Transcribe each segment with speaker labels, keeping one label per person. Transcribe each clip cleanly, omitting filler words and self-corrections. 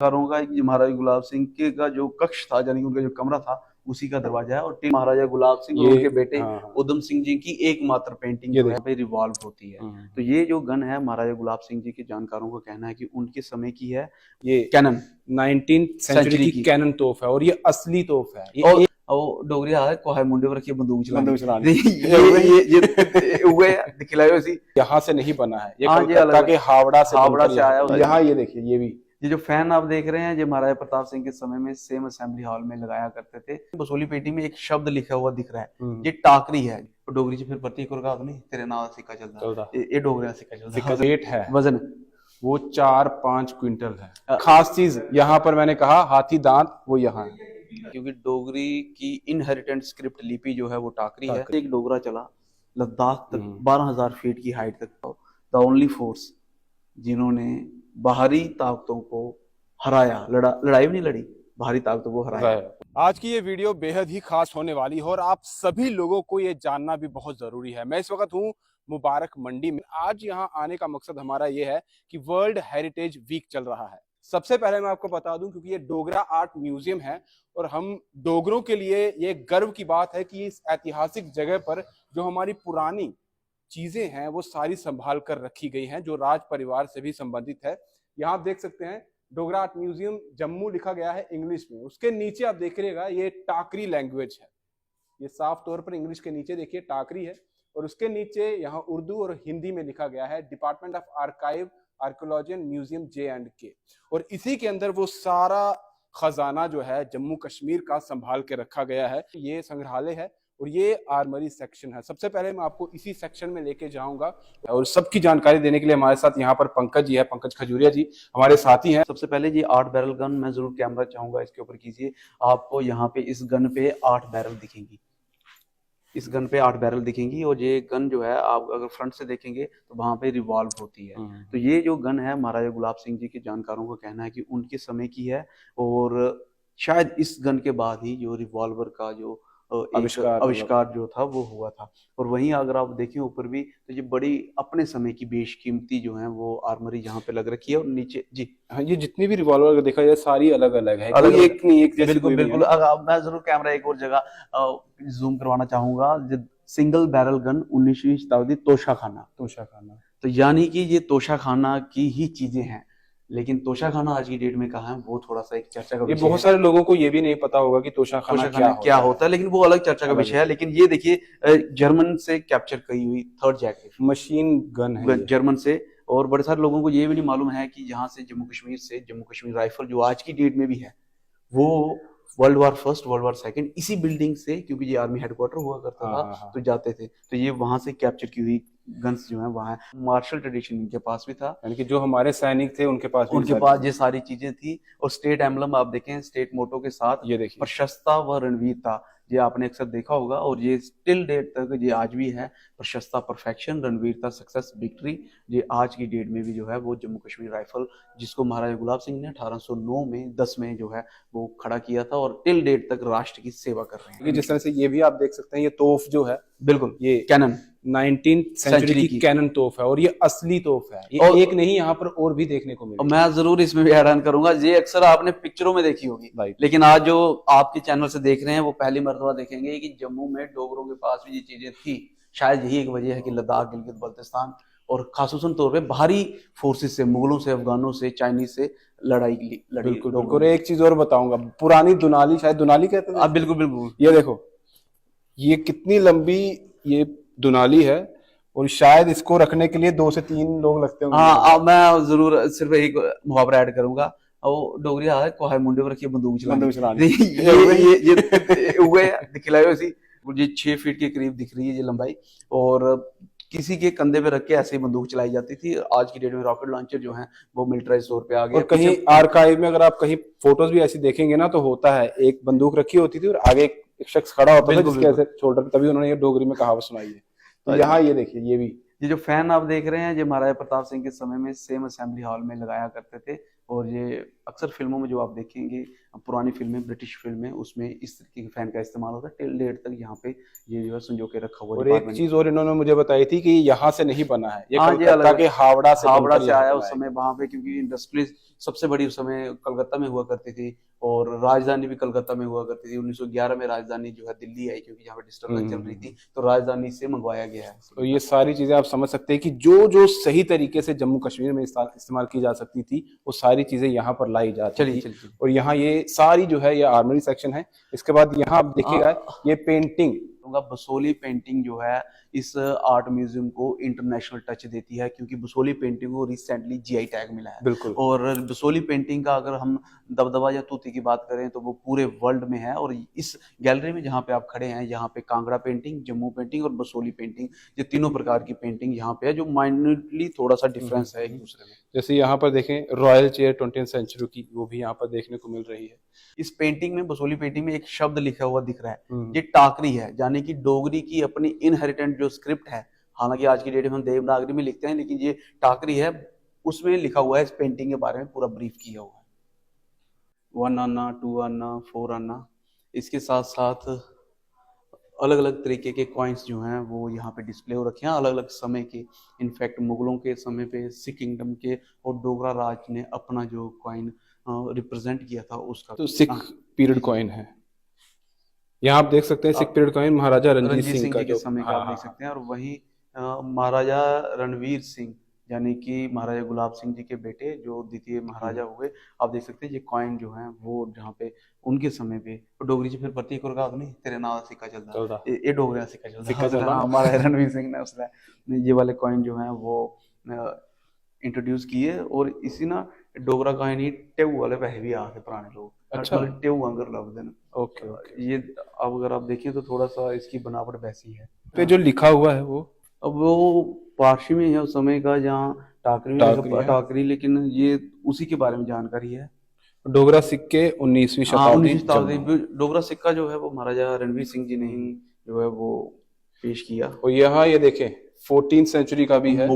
Speaker 1: का महाराजा गुलाब सिंह के का जो कक्ष था, यानी उनका जो कमरा था, उसी का दरवाजा है। और महाराजा गुलाब सिंह और उनके बेटे उधम सिंह जी की एकमात्र पेंटिंग जो है पे रिवॉल्व होती है। तो ये जो गन है महाराजा गुलाब सिंह जी के जानकारों का कहना है कि उनके समय की है। ये कैनन
Speaker 2: 19th सेंचुरी की कैनन तोप है और ये असली तोप है।
Speaker 1: और डोगरी हाल को है मुंडे पर रखी बंदूक चलाने ये दिखलायो सी
Speaker 2: यहाँ से नहीं बना है, ये कलकत्ता के हावड़ा से आया। यहाँ ये देखिए,
Speaker 1: ये जो फैन आप देख रहे हैं, जो महाराजा प्रताप सिंह के समय में सेम असेंबली हॉल में लगाया करते थे। बसोली पेटी में एक शब्द लिखा हुआ दिख रहा है, ये टाकरी है। डोगरी से फिर प्रतीक और नहीं तेरे नाम सिक्का चलता, ये डोगरा सिक्का चलता।
Speaker 2: वेट है,
Speaker 1: वजन
Speaker 2: वो 4-5 क्विंटल है। खास चीज यहाँ पर मैंने कहा हाथी दांत, वो यहाँ है
Speaker 1: क्योंकि डोगरी की इनहेरिटेंट स्क्रिप्ट लिपि जो है वो टाकरी है। एक डोगरा चला लद्दाख तक 12,000 फीट की हाइट तक, द ओनली फोर्स जिन्होंने बाहरी ताकतों को हराया। लड़ाई भी नहीं लड़ी, बाहरी ताकतों को हराया।
Speaker 2: आज की ये वीडियो बेहद ही खास होने वाली है और आप सभी लोगों को ये जानना भी बहुत जरूरी है। मैं इस वक्त हूँ मुबारक मंडी में। आज यहाँ आने का मकसद हमारा ये है कि वर्ल्ड हेरिटेज वीक चल रहा है। सबसे पहले मैं आपको बता दूं, क्योंकि ये डोगरा आर्ट म्यूजियम है और हम डोगरों के लिए ये गर्व की बात है कि इस ऐतिहासिक जगह पर जो हमारी पुरानी चीजें हैं वो सारी संभाल कर रखी गई हैं, जो राज परिवार से भी संबंधित है। यहाँ आप देख सकते हैं डोगरा आर्ट म्यूजियम जम्मू लिखा गया है इंग्लिश में। उसके नीचे आप देखिएगा ये टाकरी लैंग्वेज है, ये साफ तौर पर इंग्लिश के नीचे देखिए टाकरी है। और उसके नीचे यहाँ उर्दू और हिंदी में लिखा गया है department of archive archaeology and museum J&K। और इसी के अंदर वो सारा खजाना जो है जम्मू कश्मीर का संभाल के रखा गया है। ये संग्रहालय है और ये आर्मरी सेक्शन है। सबसे पहले मैं आपको इसी सेक्शन में लेके जाऊंगा और सबकी जानकारी देने के लिए हमारे साथ यहाँ पर पंकज जी है, पंकज खजूरिया जी हमारे साथी हैं।
Speaker 1: सबसे पहले ये 8 बैरल गन मैं जरूर कैमरा चाहूंगा इसके ऊपर कीजिए। आपको यहाँ पे इस गन पे 8 बैरल दिखेंगी, इस गन पे 8 बैरल दिखेंगी। और ये गन जो है आप अगर फ्रंट से देखेंगे तो वहां पे रिवॉल्व होती है। तो ये जो गन है महाराजा गुलाब सिंह जी के जानकारों का कहना है कि उनके समय की है। और शायद इस गन के बाद ही जो रिवॉल्वर का जो आविष्कार जो था वो हुआ था। और वहीं अगर आप देखें ऊपर भी तो ये बड़ी अपने समय की बेशकीमती जो है वो आर्मरी यहाँ पे लग रखी है। और नीचे जी
Speaker 2: हाँ, ये जितनी भी रिवॉल्वर देखा जाए सारी अलग अलग है, अलग एक नहीं एक जैसी।
Speaker 1: बिल्कुल बिल्कुल। मैं जरूर कैमरा एक और जगह जूम करवाना चाहूंगा। सिंगल बैरल गन 19वीं शताब्दी तोशाखाना। तो यानी कि ये तोशाखाना की ही चीजें हैं। लेकिन तोशाखाना आज की डेट में कहाँ है वो थोड़ा सा एक चर्चा का विषय है।
Speaker 2: बहुत सारे लोगों को ये भी नहीं पता होगा कि तोशाखाना क्या होता
Speaker 1: है, लेकिन वो अलग चर्चा का विषय है। लेकिन ये देखिए जर्मन से कैप्चर की हुई 3rd जैकेट
Speaker 2: मशीन गन है
Speaker 1: जर्मन से। और बड़े सारे लोगों को ये भी नहीं मालूम है कि यहाँ से जम्मू कश्मीर राइफल जो आज की डेट में भी है वो world war first world war second इसी बिल्डिंग से, क्योंकि ये आर्मी हेडक्वार्टर हुआ करता था तो जाते थे। तो ये वहां से कैप्चर की हुई गन्स जो है वहां है। मार्शल ट्रेडिशन इनके पास भी था,
Speaker 2: यानी कि जो हमारे सैनिक थे उनके पास
Speaker 1: ये सारी चीजें थी। और स्टेट एम्बलम आप देखें स्टेट मोटो के साथ,
Speaker 2: ये देखिए
Speaker 1: प्रशस्ता व रणवीरता, ये आपने अक्सर देखा होगा। और ये स्टिल डेट तक ये आज भी है, प्रशस्ता परफेक्शन, रणवीरता सक्सेस विक्ट्री। ये आज की डेट में भी जो है वो जम्मू कश्मीर राइफल, जिसको महाराजा गुलाब सिंह ने 1809 में 10 में जो है वो खड़ा किया था और टिल डेट तक राष्ट्र की सेवा कर रहे हैं।
Speaker 2: जिस तरह से ये भी आप देख सकते हैं, ये तोफ जो है
Speaker 1: बिल्कुल ये कैनन
Speaker 2: 19th सेंचुरी की कैनन तोफ है और ये असली तोफ है। ये और एक नहीं, यहाँ पर और भी देखने को मिलेगा।
Speaker 1: मैं जरूर इसमें भी ऐड करूंगा। ये अक्सर आपने पिक्चरों में देखी होगी, लेकिन आज जो आपके चैनल से देख रहे हैं वो पहली मर्तबा देखेंगे कि जम्मू में डोगरों के पास भी ये चीजें थी। शायद यही एक वजह है कि लद्दाख, गिलगित बल्तिस्तान और खासूसन तौर पे बाहरी फोर्सेस से, मुगलों से, अफगानों से, चाइनीज से लड़ी।
Speaker 2: बिल्कुल। एक चीज और बताऊंगा, पुरानी दुनाली, शायद दुनाली कहते हैं।
Speaker 1: बिल्कुल।
Speaker 2: ये देखो ये कितनी लंबी ये दुनाली है और शायद इसको रखने के लिए 2 से 3 लोग लगते होंगे।
Speaker 1: हाँ, मैं जरूर सिर्फ एक मुहावरा ऐड करूंगा। वो डोगरी हाल को है मुंडे पर रखी बंदूक चलाने। ये दिखलायो सी ये 6 फीट के करीब दिख रही है ये लंबाई। और किसी के कंधे पे रख के ऐसे ही बंदूक चलाई जाती थी। आज की डेट में रॉकेट लॉन्चर जो है वो मिलिटराइज तौर पे आ गए।
Speaker 2: और कहीं आर्काइव में अगर आप कहीं फोटोज भी ऐसी देखेंगे ना तो होता है, एक बंदूक रखी होती थी और आगे एक शख्स खड़ा होता था जिसके ऐसे शोल्डर पे, तभी उन्होंने ये डोगरी में कहावत सुनाई है। तो यहाँ ये देखिए, ये भी
Speaker 1: ये जो फैन आप देख रहे हैं ये महाराजा प्रताप सिंह के समय में सेम असेंबली हॉल में लगाया करते थे। और ये अक्सर फिल्मों में जो आप देखेंगे पुरानी फिल्में, ब्रिटिश फिल्में, उसमें इस तरीके के फैन का इस्तेमाल होता है। टिल डेट तक यहाँ पे ये जो है संजो के रखा हुआ
Speaker 2: और एक
Speaker 1: डिपार्टमेंट।
Speaker 2: चीज और इन्होंने मुझे बताई थी कि यहाँ से नहीं बना है, ये
Speaker 1: हाँ, ये
Speaker 2: कलकत्ता
Speaker 1: अलग
Speaker 2: के हावड़ा से
Speaker 1: हावड़ा
Speaker 2: बनकर
Speaker 1: से
Speaker 2: यहाँ
Speaker 1: आया
Speaker 2: पर
Speaker 1: उस
Speaker 2: लाया
Speaker 1: समय
Speaker 2: गया।
Speaker 1: वहां पे, क्योंकि इंडस्ट्री सबसे बड़ी उस समय कलकत्ता में हुआ करती थी और राजधानी भी कलकत्ता में हुआ करती थी। 1911 में राजधानी जो है दिल्ली आई, क्योंकि यहाँ पे डिस्टर्बेंस चल रही थी, तो राजधानी से मंगवाया गया है।
Speaker 2: तो ये सारी चीजें आप समझ सकते हैं कि जो जो सही तरीके से जम्मू कश्मीर में इस्तेमाल की जा सकती थी, वो सारी चीजें यहाँ पर लाई जाती
Speaker 1: चलिए
Speaker 2: थी।
Speaker 1: चलिए।
Speaker 2: और यहाँ ये सारी जो है ये आर्मरी सेक्शन है। इसके बाद यहाँ आप देखिएगा ये पेंटिंग,
Speaker 1: बसोली पेंटिंग जो है इस आर्ट म्यूजियम को इंटरनेशनल टच देती है, क्योंकि बसोली पेंटिंग को रिसेंटली जीआई टैग मिला है।
Speaker 2: बिल्कुल।
Speaker 1: और बसोली पेंटिंग का अगर हम दबदबा या तूती की बात करें तो वो पूरे वर्ल्ड में है। और इस गैलरी में जहाँ पे आप खड़े हैं, यहाँ पे कांगड़ा पेंटिंग, जम्मू पेंटिंग और बसोली पेंटिंग, ये तीनों प्रकार की पेंटिंग यहाँ पे है, जो माइन्यूटली थोड़ा सा डिफरेंस है एक दूसरे में।
Speaker 2: जैसे यहाँ पर देखें रॉयल चेयर 20th सेंचुरी की, वो भी यहाँ पर देखने को मिल रही है।
Speaker 1: इस पेंटिंग में, बसोली पेंटिंग में एक शब्द लिखा हुआ दिख रहा है,
Speaker 2: हम्म।
Speaker 1: ये टाकरी है, यानी कि डोगरी की अपनी इनहेरिटेंट जो स्क्रिप्ट है। हालांकि आज की डेट में हम देवनागरी में लिखते हैं, लेकिन ये टाकरी है, उसमें लिखा हुआ है, इस पेंटिंग के बारे में पूरा ब्रीफ किया हुआ है। 1 आना, 2 आना, 4 आना, इसके साथ साथ अलग अलग तरीके के कॉइन्स जो हैं वो यहाँ पे डिस्प्ले हो रखे हैं, अलग अलग समय के। इनफैक्ट मुगलों के समय पे सिख किंगडम के और डोगरा राज ने अपना जो कॉइन रिप्रेजेंट किया था उसका।
Speaker 2: तो सिख पीरियड कॉइन है, यहाँ आप देख सकते हैं सिख पीरियड कॉइन महाराजा रणजीत सिंह का
Speaker 1: जी के
Speaker 2: जो
Speaker 1: समय का आप देख सकते हैं। और वहीं महाराजा रणवीर सिंह, यानी कि महाराजा गुलाब सिंह जी के बेटे जो द्वितीय महाराजा हुए, आप देख सकते हैं ये कॉइन जो है वो जहाँ पे उनके समय पे डोगरी से फिर प्रतीक और गाद नहीं तेरे नाम सिक्का चलता ये डोगरा सिक्का चलता हमारा रणवीर सिंह ने उसने ये वाले कॉइन जो है वो इंट्रोड्यूस किए। और इसी ना डोगरा कॉइन ही टेऊ वाले पैसे भी आते पुराने लोग,
Speaker 2: अच्छा,
Speaker 1: टेऊ अंगर लभदे ने।
Speaker 2: Okay okay.
Speaker 1: ये अब अगर आप देखें तो थोड़ा सा इसकी बनावट वैसी है।
Speaker 2: पे जो लिखा हुआ है वो
Speaker 1: अब वो पारसी में है उस समय का, जहाँ टाकरी में टाकरी, लेकिन ये उसी के बारे में जानकारी है।
Speaker 2: डोगरा सिक्के 19वीं शताब्दी।
Speaker 1: डोगरा सिक्का जो है वो महाराजा रणवीर सिंह जी ने ही जो है वो पेश किया।
Speaker 2: और यहाँ ये देखें 14th सेंचुरी का भी है,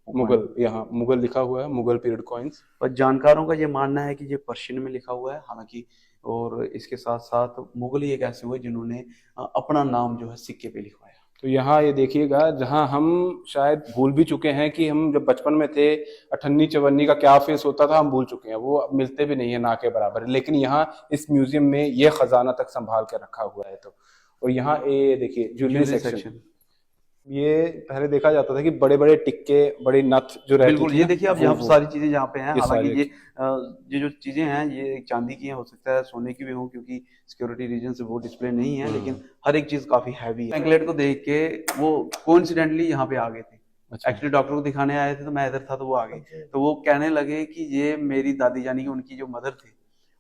Speaker 1: मुगल,
Speaker 2: यहाँ मुगल लिखा हुआ है, मुगल पीरियड कॉइन्स।
Speaker 1: पर जानकारों का ये मानना है कि ये पर्शियन में लिखा हुआ है हालांकि। और इसके साथ साथ मुगल ही एक ऐसे हुए जिन्होंने अपना नाम जो है सिक्के पे लिखवाया।
Speaker 2: तो यहाँ ये देखिएगा जहाँ हम शायद भूल भी चुके हैं कि हम जब बचपन में थे अठन्नी चवन्नी का क्या फेस होता था, हम भूल चुके हैं, वो अब मिलते भी नहीं है ना के बराबर। लेकिन यहाँ इस म्यूजियम में ये खजाना तक संभाल के रखा हुआ है। तो और यहाँ ये देखिए ज्वेलरी सेक्शन, ये पहले देखा जाता था कि बड़े बड़े टिक्के, बड़े नथ जो रहती
Speaker 1: बिल्कुल,
Speaker 2: थी,
Speaker 1: ये देखिए आप यहाँ पर सारी चीजें यहाँ पे हैं।
Speaker 2: ये
Speaker 1: हालांकि
Speaker 2: सारी
Speaker 1: ये जो चीजें हैं ये चांदी की हैं, हो सकता है सोने की भी हो, क्योंकि सिक्योरिटी रीजन से वो डिस्प्ले नहीं है, लेकिन हर एक चीज काफी हैवी है। एंकलेट को देख के वो कोइंसिडेंटली यहाँ पे आ गए थे।
Speaker 2: अच्छा।
Speaker 1: एक्चुअली डॉक्टर को दिखाने आए थे तो मैं इधर था तो वो आ गए, तो वो कहने लगे कि ये मेरी दादी यानी कि उनकी जो मदर थे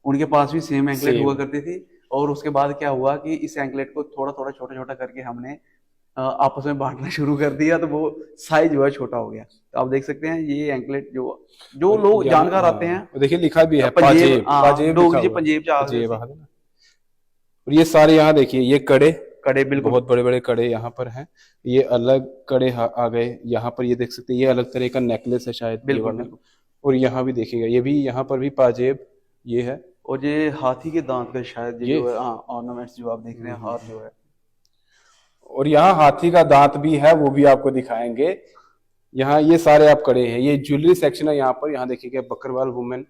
Speaker 1: उनके पास भी सेम एंकलेट हुआ करती थी। और उसके बाद क्या हुआ कि इस एंकलेट को थोड़ा थोड़ा छोटा छोटा करके हमने आपस में बांटना शुरू कर दिया, तो वो साइज जो है छोटा हो गया। तो आप देख सकते हैं ये एंकलेट जो लोग जानकार आते हैं,
Speaker 2: देखिए लिखा भी है
Speaker 1: पंजेब,
Speaker 2: पंजेब। और ये सारे यहाँ देखिए ये कड़े
Speaker 1: बिल्कुल
Speaker 2: बहुत बड़े बड़े कड़े यहाँ पर हैं। ये अलग कड़े आ गए यहाँ पर, ये देख सकते हैं ये अलग तरह का नेकलेस है शायद।
Speaker 1: बिल्कुल।
Speaker 2: और यहाँ भी देखिएगा ये भी यहाँ पर भी पाजेब ये है।
Speaker 1: और ये हाथी के दांत का शायद ये जो है ऑर्नामेंट्स जो आप देख रहे हैं, हाथ जो है।
Speaker 2: और यहाँ हाथी का दांत भी है, वो भी आपको दिखाएंगे। यहाँ ये सारे आप कड़े हैं, ये ज्वेलरी सेक्शन है यहाँ पर। यहाँ देखिए बकरवाल वुमेन,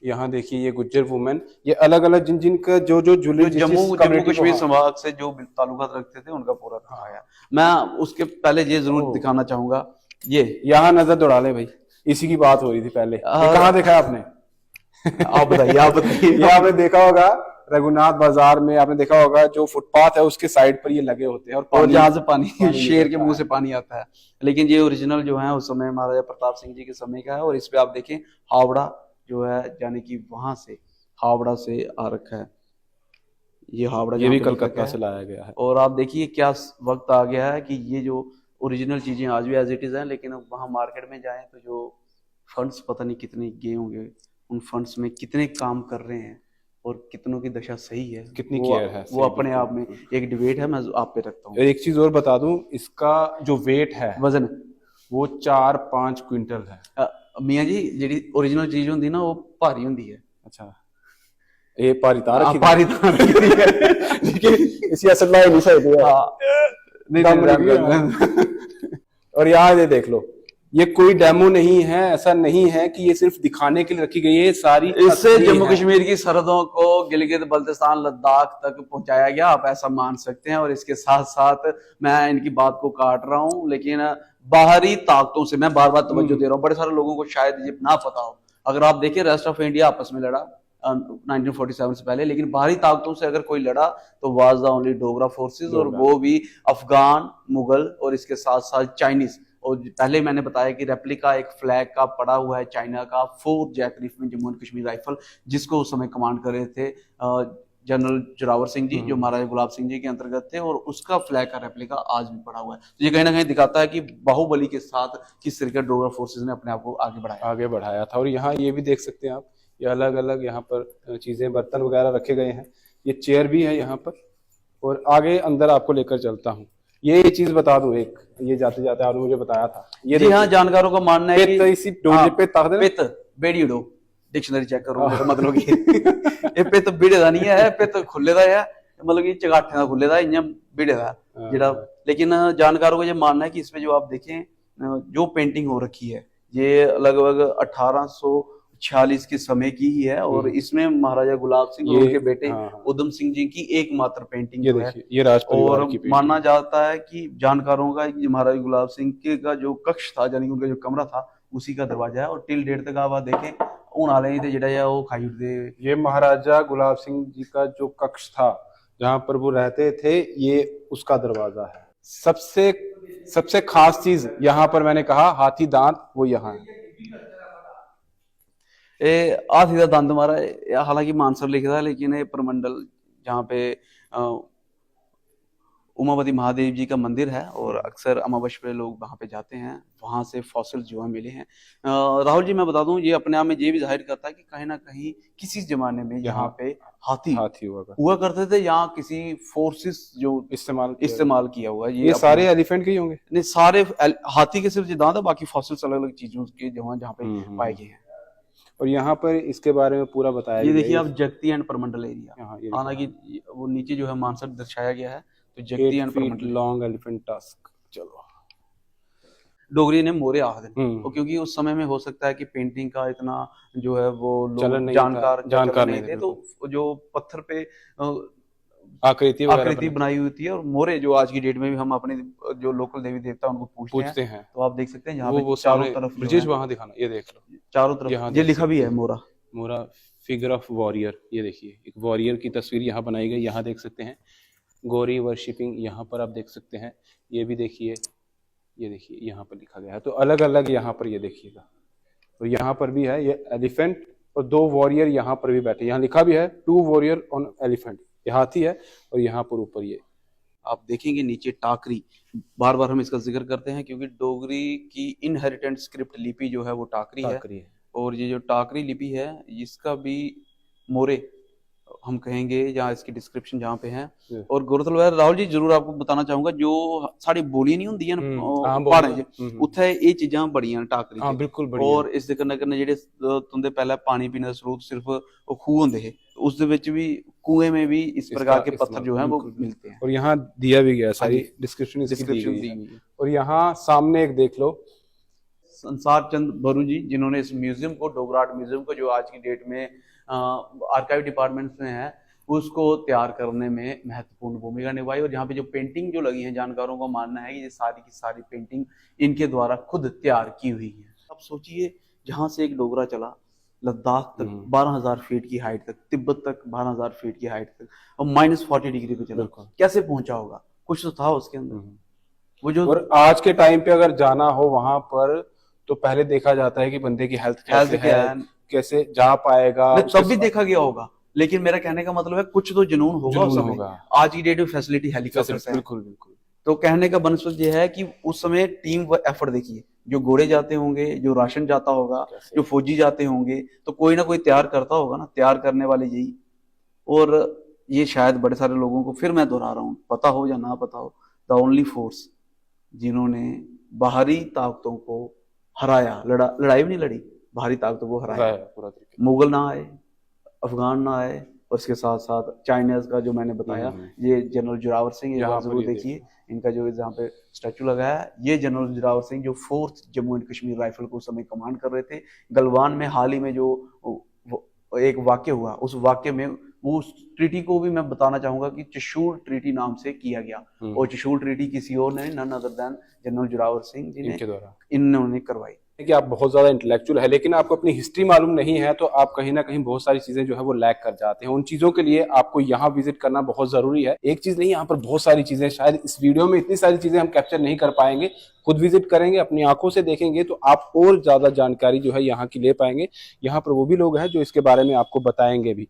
Speaker 2: यहाँ देखिए ये गुज्जर वुमेन, ये अलग अलग जिन जिन का जो ज्वेलरी
Speaker 1: जम्मू कश्मीर संभाग से जो ताल्लुकात रखते थे उनका पूरा दिखाया। मैं उसके पहले ये जरूर दिखाना चाहूंगा, ये
Speaker 2: यहाँ नजर दौड़ा ले भाई, इसी की बात हो रही थी पहले। कहाँ देखा आपने?
Speaker 1: आप बताइए
Speaker 2: ये आपने देखा होगा रघुनाथ बाजार में, आपने देखा होगा जो फुटपाथ है उसके साइड पर ये लगे होते हैं
Speaker 1: और जहां से पानी शेर के मुंह से पानी आता है। लेकिन ये ओरिजिनल जो है उस समय महाराजा प्रताप सिंह जी के समय का है। और इस पे आप देखें हावड़ा जो है, यानी कि वहां से हावड़ा से आ रखा है ये हावड़ा,
Speaker 2: ये भी कलकत्ता से लाया गया है।
Speaker 1: और आप देखिए क्या वक्त आ गया है कि ये जो ओरिजिनल चीजें आज भी एज इट इज हैं, लेकिन अब वहां मार्केट में जाएं तो जो फंड्स पता नहीं कितने गए होंगे, उन फंड्स में कितने काम कर रहे हैं और कितनों की दशा सही है,
Speaker 2: कितनी केयर है,
Speaker 1: वो अपने आप में एक डिबेट है। मैं आप पे रखता हूँ।
Speaker 2: एक चीज और बता दूं, इसका जो वेट है,
Speaker 1: वजन,
Speaker 2: वो 4-5 क्विंटल है।
Speaker 1: मियाँ जी जी ओरिजिनल चीज होंगी ना वो भारी होंगी है,
Speaker 2: अच्छा, ये पारिता रखी थी।
Speaker 1: पारिता रखी थी।
Speaker 2: लेकिन इसी असल में नहीं सही है।
Speaker 1: हाँ, नहीं
Speaker 2: दम
Speaker 1: नहीं,
Speaker 2: लगी है। और यहाँ ये देख लो, ये कोई डेमो नहीं है, ऐसा नहीं है कि ये सिर्फ दिखाने के लिए रखी गई है, ये सारी
Speaker 1: इससे
Speaker 2: असली
Speaker 1: जम्मू
Speaker 2: है।
Speaker 1: कश्मीर की सरहदों को गिलगित बल्तिस्तान लद्दाख तक पहुंचाया गया, आप ऐसा मान सकते हैं। और इसके साथ साथ मैं इनकी बात को काट रहा हूं, लेकिन बाहरी ताकतों से मैं बार बार तवज्जो दे रहा हूं। बड़े सारे लोगों को शायद ये ना पता हो, अगर आप देखिए रेस्ट ऑफ इंडिया आपस में लड़ा 1947 से पहले, लेकिन बाहरी ताकतों से अगर कोई लड़ा तो was the only Dogra forces, और वो भी अफगान, मुगल और इसके साथ साथ चाइनीज। और पहले मैंने बताया कि रेप्लिका एक फ्लैग का पड़ा हुआ है चाइना का, 4 जैक रिफमेंट जम्मू एंड कश्मीर राइफल, जिसको उस समय कमांड कर रहे थे जनरल जोरावर सिंह जी, जो महाराजा गुलाब सिंह जी के अंतर्गत थे, और उसका फ्लैग का रेप्लिका आज भी पड़ा हुआ है। तो ये कहीं ना कहीं दिखाता है कि बाहुबली के साथ किस तरीके डोगरा फोर्सेस ने अपने आप को आगे बढ़ाया
Speaker 2: था। और यहाँ ये भी देख सकते हैं आप, ये अलग अलग यहाँ पर चीजें, बर्तन वगैरह रखे गए हैं। ये चेयर भी है यहाँ पर, और आगे अंदर आपको लेकर चलता हूँ। ये चीज बता दूं, एक ये जाते जाते आपने मुझे बताया था, ये
Speaker 1: जी हाँ, जानकारों का मानना है कि
Speaker 2: इसी डोजे पे ताकत है।
Speaker 1: पित बेड़ी उड़ो, डिक्शनरी चेक करो मतलब कि ये पित बिड़े दा नहीं है, पित खुले दा है, मतलब कि चगाठे दा खुले दा, इयां बिड़े दा जेड़ा। लेकिन जानकारों का ये मानना है कि इसमें जो आप देखें जो पेंटिंग हो रखी है, ये लगभग 1846 के समय की ही है, और इसमें महाराजा गुलाब सिंह और उनके बेटे उधम सिंह जी की एकमात्र पेंटिंग जो है।
Speaker 2: ये राज परिवार की
Speaker 1: और माना जाता है कि जानकारों का महाराजा गुलाब सिंह के का जो कक्ष था, यानी उनका जो कमरा था, उसी का दरवाजा है। और टिल डेट तक आप देखें उन आले थे जेड़ा है वो खाई उठते।
Speaker 2: ये महाराजा गुलाब सिंह जी का जो कक्ष था, जहां पर वो रहते थे, ये उसका दरवाजा है। सबसे खास चीज यहाँ पर मैंने कहा हाथी दांत, वो यहाँ है।
Speaker 1: हाथी का दंद मारा, हालांकि मानसर लिखा था, लेकिन ये परमंडल जहाँ पे उमापति महादेव जी का मंदिर है, और अक्सर अमावस पे लोग वहां पे जाते हैं, वहां से फॉसिल्स जो है मिले हैं। राहुल जी, मैं बता दूं, ये अपने आप में ये भी जाहिर करता है कि कहीं ना कहीं किसी जमाने में यहाँ पे हाथी हुआ करते थे, यहाँ किसी फोर्सेस जो इस्तेमाल किया हुआ है।
Speaker 2: ये सारे एलिफेंट के ही होंगे?
Speaker 1: नहीं, सारे हाथी के सिर्फ दांत है, बाकी फॉसिल्स अलग अलग चीजों के जहाँ पे पाए गए हैं।
Speaker 2: और यहाँ पर इसके बारे में पूरा बताया,
Speaker 1: ये देखिए आप, जगती एंड परमंडल एरिया, हालांकि वो नीचे जो है मानसर दर्शाया गया है, तो जगती and Purmandal
Speaker 2: long elephant tusk. चलो,
Speaker 1: डोगरी ने मोरे आख दें, क्योंकि उस समय में हो सकता है कि पेंटिंग का इतना जो है वो लोग जानकार नहीं थे, तो जो पत्थर पे आकृति बनाई हुई थी, और मोरे जो आज की डेट में भी हम अपने जो लोकल देवी देवता उनको पूछते हैं, तो आप देख सकते हैं यहाँ पे चारों तरफ
Speaker 2: ब्रिजेश वहां दिखाना, ये देख लो
Speaker 1: चारों तरफ ये लिखा भी है
Speaker 2: मोरा फिगर ऑफ वॉरियर। ये देखिए, एक वॉरियर की तस्वीर यहाँ बनाई गई, यहाँ देख सकते हैं। गौरी वर्शिपिंग यहाँ पर आप देख सकते हैं। ये भी देखिए, ये देखिए यहाँ पर लिखा गया है, तो अलग अलग यहाँ पर ये देखिएगा। तो यहाँ पर भी है ये एलिफेंट, और 2 वॉरियर यहाँ पर भी बैठे, यहाँ लिखा भी है 2 वॉरियर ऑन एलिफेंट, ये हाथी है। और यहाँ पर ऊपर ये
Speaker 1: आप देखेंगे नीचे टाकरी, बार बार हम इसका जिक्र करते हैं क्योंकि डोगरी की इनहेरिटेंट स्क्रिप्ट लिपि जो है वो टाकरी है। और ये जो टाकरी लिपि है, इसका भी मोरे हम कहेंगे, जहाँ इसकी डिस्क्रिप्शन जहाँ पे है। और गौरतलब है राहुल जी, जरूर आपको बताना चाहूंगा, जो साड़ी बोलियां नहीं होंदी पहाड़े च, उत्थे ये चीजां बड़ियां टाकरी
Speaker 2: च, बिल्कुल।
Speaker 1: और इस दे कन्नै कन्नै जेहड़े तुंदे पहले पानी पीने दा स्रोत सिर्फ खूह होंदे हे, उस दे विच भी कुएं में भी इस प्रकार के पत्थर जो हैं वो मिलते हैं।
Speaker 2: और यहाँ दिया भी गया, सारी डिस्क्रिप्शन दी गई है। और यहाँ सामने एक देख लो,
Speaker 1: संसार चंद बरू जी, जिन्होंने इस म्यूजियम को, डोगरा आर्ट म्यूजियम को, जो आज की डेट में आर्काइव डिपार्टमेंट में है, उसको तैयार करने में महत्वपूर्ण भूमिका निभाई। और यहाँ पे जो पेंटिंग जो लगी है, जानकारों का मानना है कि ये सारी की सारी पेंटिंग इनके द्वारा खुद तैयार की हुई है। अब सोचिए, जहाँ से एक डोगरा चला लद्दाख तक 12,000 फीट की हाइट तक, तिब्बत तक 12,000 फीट की हाइट तक, और -40 डिग्री पे चला, कैसे पहुंचा होगा? कुछ तो था उसके अंदर वो जो।
Speaker 2: और आज के टाइम पे अगर जाना हो वहां पर, तो पहले देखा जाता है कि बंदे की हेल्थ कैसे जा पाएगा,
Speaker 1: सब भी देखा गया होगा। लेकिन मेरा कहने का मतलब है कुछ तो जुनून होगा उस समय। आज की डेट में फैसिलिटी हेलीकॉप्टर है,
Speaker 2: बिल्कुल।
Speaker 1: तो कहने का बनस्पत ये है कि उस समय टीम एफर्ट देखिए, जो घोड़े जाते होंगे, जो राशन जाता होगा, जो फौजी जाते होंगे, तो कोई ना कोई तैयार करता होगा ना, तैयार करने वाले यही। और ये शायद बड़े सारे लोगों को, फिर मैं दोहरा रहा हूँ, पता हो या ना पता हो, द ओनली फोर्स जिन्होंने बाहरी ताकतों को हराया, लड़ाई भी नहीं लड़ी, बाहरी ताकतों को हराया। मुगल ना आए, अफगान ना आए, और इसके साथ साथ चाइनीज का जो मैंने बताया, ये जनरल जोरावर सिंह, एक
Speaker 2: यहाँ
Speaker 1: बार
Speaker 2: पर
Speaker 1: जरूर
Speaker 2: ये
Speaker 1: देखिए इनका जो जहाँ पे स्टैचू लगा है, ये जनरल जोरावर सिंह जो 4th Jammu and Kashmir rifle को उस समय कमांड कर रहे थे। गलवान में हाल ही में जो एक वाक्य हुआ, उस वाक्य में वो ट्रीटी को भी मैं बताना चाहूंगा कि चशूल ट्रीटी नाम से किया गया, और चशूल ट्रीटी किसी और ने, none other than general Zorawar Singh ji ने,
Speaker 2: इनके द्वारा
Speaker 1: इन्होंने करवाई।
Speaker 2: कि आप बहुत ज्यादा इंटेलेक्चुअल है लेकिन आपको अपनी हिस्ट्री मालूम नहीं है तो आप कहीं ना कहीं बहुत सारी चीजें जो है वो लैक कर जाते हैं। उन चीजों के लिए आपको यहाँ विजिट करना बहुत जरूरी है। एक चीज नहीं, यहाँ पर बहुत सारी चीजें, शायद इस वीडियो में इतनी सारी चीजें हम कैप्चर नहीं कर पाएंगे। खुद विजिट करेंगे, अपनी आंखों से देखेंगे तो आप और ज्यादा जानकारी जो है यहाँ की ले पाएंगे। यहाँ पर वो भी लोग हैं जो इसके बारे में आपको बताएंगे भी।